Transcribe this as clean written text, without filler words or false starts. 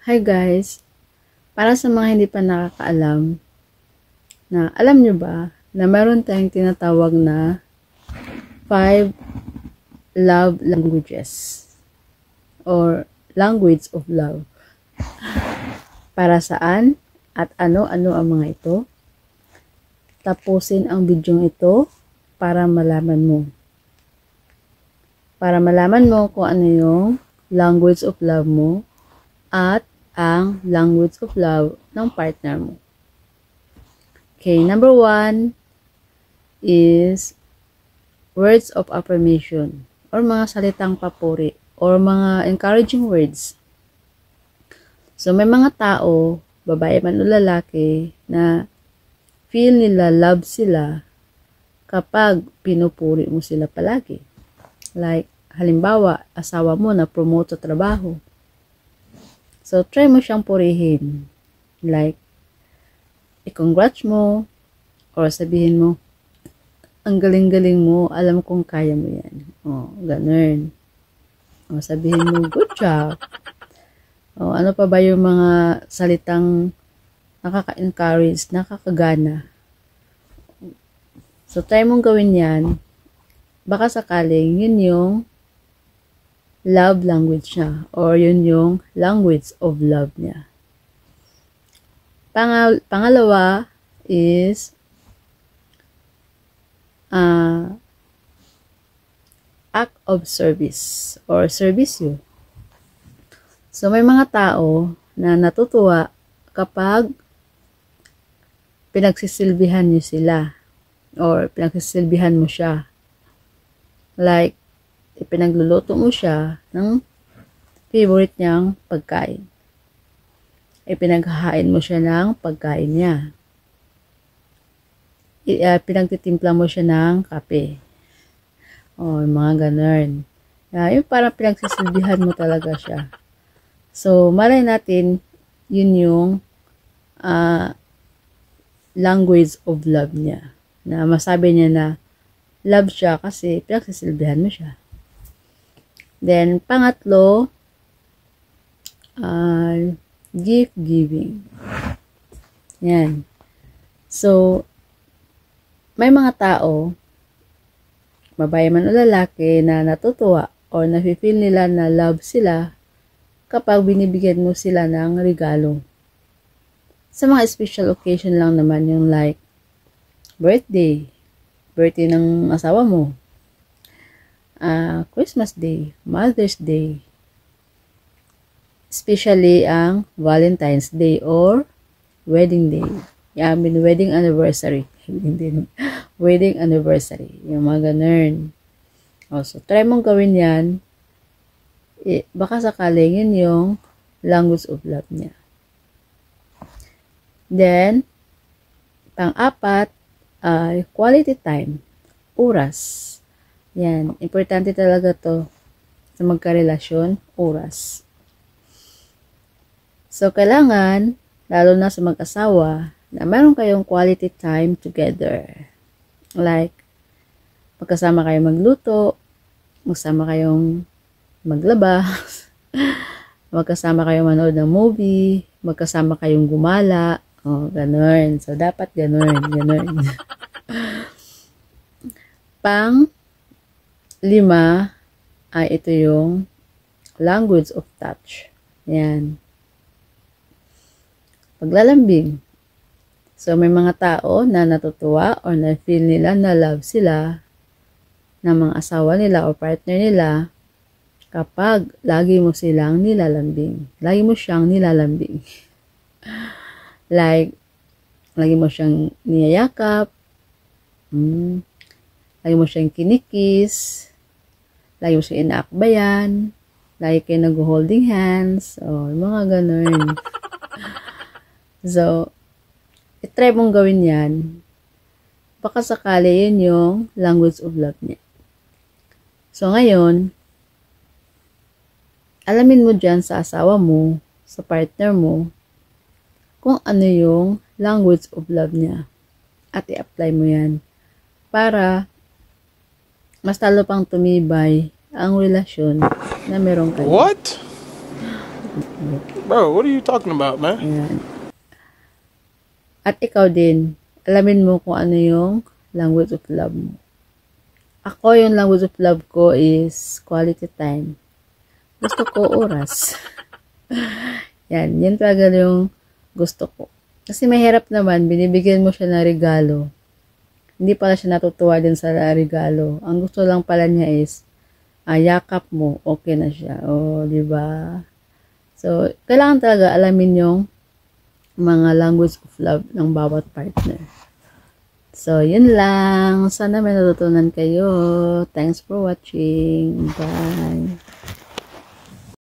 Hi guys! Para sa mga hindi pa nakakaalam, alam nyo ba na meron tayong tinatawag na 5 love languages or language of love. Para saan at ano-ano ang mga ito? Tapusin ang bidyong ito para malaman mo. Para malaman mo kung ano yung language of love mo at ang language of love ng partner mo. Okay, number 1 is words of affirmation or mga salitang papuri or mga encouraging words. So, may mga tao, babae man o lalaki, na feel nila love sila kapag pinupuri mo sila palagi. Like, halimbawa, asawa mo na promote sa trabaho. So, try mo siyang purihin. Like, i-congrats mo or sabihin mo, ang galing-galing mo, alam kong kaya mo yan. O, ganun. O, sabihin mo, good job. O, ano pa ba yung mga salitang nakaka-encourage, nakakagana. So, try mong gawin yan. Baka sakaling yun yung love language niya or yun yung language of love niya. Pangalawa is act of service or service. So, may mga tao na natutuwa kapag pinagsisilbihan niyo sila or pinagsisilbihan mo siya. Like, ipinagluluto mo siya ng favorite niyang pagkain. Ipinaghahain mo siya ng pagkain niya. Pinagtitimpla mo siya ng kape. O, mga ganun. Yung parang pinagsisilbihan mo talaga siya. So, malay natin, yun yung language of love niya. Na masabi niya na love siya kasi pinagsisilbihan mo siya. Then, pangatlo, gift giving. Yan. So, may mga tao, babae man o lalaki, na natutuwa or nafe-feel nila na love sila kapag binibigyan mo sila ng regalo. Sa mga special occasion lang naman yung like birthday ng asawa mo, Christmas Day, Mother's Day, especially ang Valentine's Day or Wedding Day. Wedding anniversary. Wedding anniversary. Yung mga ganun. So, try mong gawin yan. Baka sakaling yun yung language of love niya. Then, pang-apat ay quality time. Oras. Yan. Importante talaga to sa magkarelasyon. Oras. So, kailangan, lalo na sa mag-asawa, na meron kayong quality time together. Like, magkasama kayong magluto, magkasama kayong maglaba, magkasama kayong manood ng movie, magkasama kayong gumala, ganun. So, dapat ganun. Pang-lima ay ito yung language of touch. Yan. Paglalambing. So, may mga tao na natutuwa or na-feel nila na love sila ng mga asawa nila o partner nila kapag lagi mo silang nilalambing. Lagi mo siyang nilalambing. Like, lagi mo siyang niyayakap, lagi mo siyang kinikis, lagi mo siyang inaakbayan, lagi kayo nag-holding hands, mga ganun. So, itry mong gawin yan. Baka sakali yun yung language of love niya. So, ngayon, alamin mo dyan sa asawa mo, sa partner mo, kung ano yung language of love niya. At i-apply mo yan. Para mas talo pang tumibay ang relasyon na meron kayo. What? Bro, what are you talking about, man? Ayan. At ikaw din, alamin mo kung ano yung language of love mo. Ako, yung language of love ko is quality time. Gusto ko oras. Yan talaga yung gusto ko. Kasi mahirap naman, binibigyan mo siya ng regalo. Hindi pala siya natutuwa din sa regalo. Ang gusto lang pala niya is, yakap mo, okay na siya. O, di ba? So, kailangan talaga alamin yung mga language of love ng bawat partner. So, yun lang. Sana may natutunan kayo. Thanks for watching. Bye.